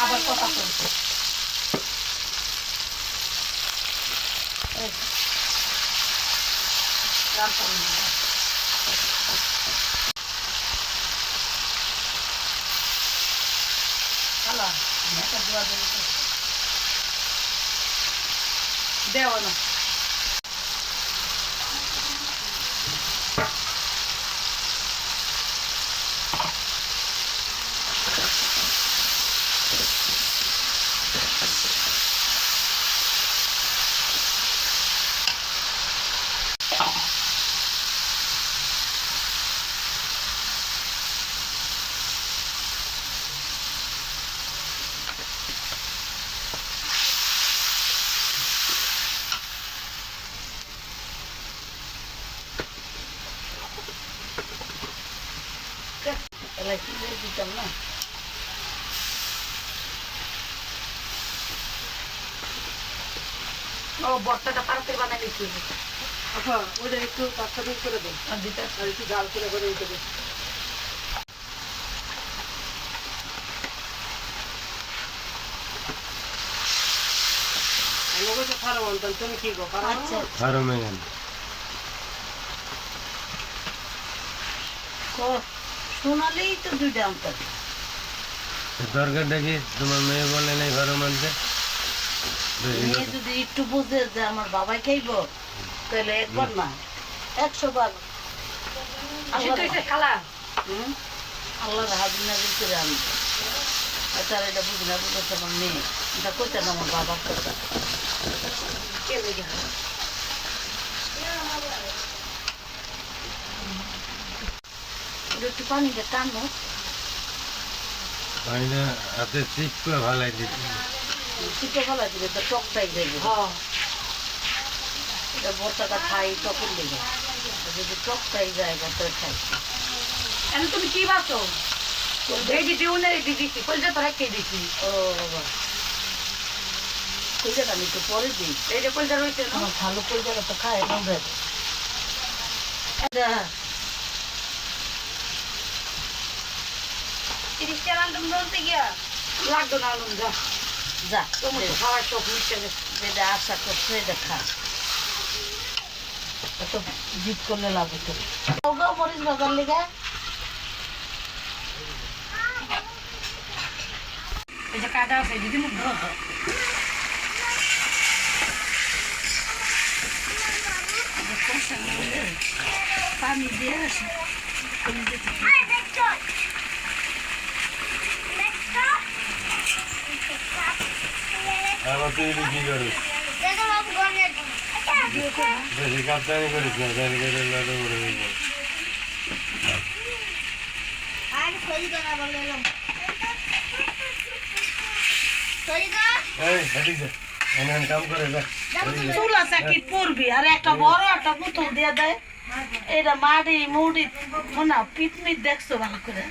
আবার কথা বলছে দেওয়া না দিতাম না ও বর্তাটা পারতে বানাই দিচ্ছি ওটা একটু পাঁচটা মিনিট করে দেন দিতে আর একটু জাল করে করে দিতে দেন তুমি কি গো শোনালেই তো দুইটা অন্তর দরকারটা কি তোমার মেয়ে বলে নাই ঘর মানতে মেয়ে যদি একটু বুঝে যে আমার বাবাই খাইব তাহলে একবার না 100 বার আল্লাহ হাজির নাজির করে আনবে তার এটা বুঝি না বুঝেছে আমার মেয়ে এটা কইতে না আমার বাবার কথা একটু পানিটা টানো পানিটা হাতে চিপ করে ভালাই দিতে চিপে ফেলা দিলে তো টকটাই যাবে এটা ভর্তাটা খাই টকের লেগে যদি টকটাই যায় ভর্তা খাই এখন তুমি কি বাসো ভেজি দিও না রেডি দিচ্ছি কলজা তো রাখিয়ে দিচ্ছি ও বাবা কলজাটা আমি একটু পরে দিই এই যে কলজা রয়েছে না আমার ভালো কলজাটা তো খায় নোংরা লাগতো না আলুন যা যা তোমার খাওয়ার শখ মিশে যেটা আশা করছো এটা খা এত জিত করলে লাভ হতো মরিচ ভাজার লেগে এই যে কাটা আছে দিদি মুখ পানি দিয়ে আসে আবার তুই কি করিস বেশি কাপ্তানি করিস না তাহলে করে লাডু করে দিবি এই হেঁটে যা এমন কাম করে যা চুলা চাকি পড়বি আর একটা বড় একটা বোতল দিয়ে দেয় এটা মাটি মুড়ি না পিটমিট দেখছো ভালো করে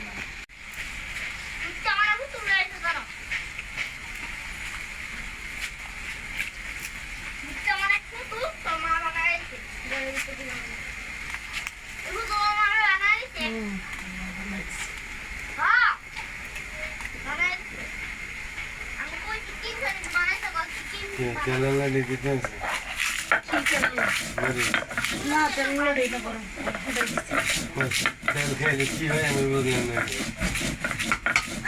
তেলালা দিতে না তেল খেলে কি হয় আমি বুঝলাম না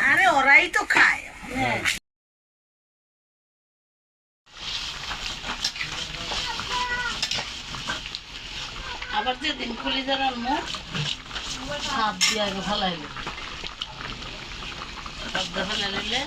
আরে ওরাই তো খায় আবার যেদিন খুলি যাওয়ার মুখ সাপ দিয়ে আগে ফেলাইল সাপ দিয়ে ফেলাইলে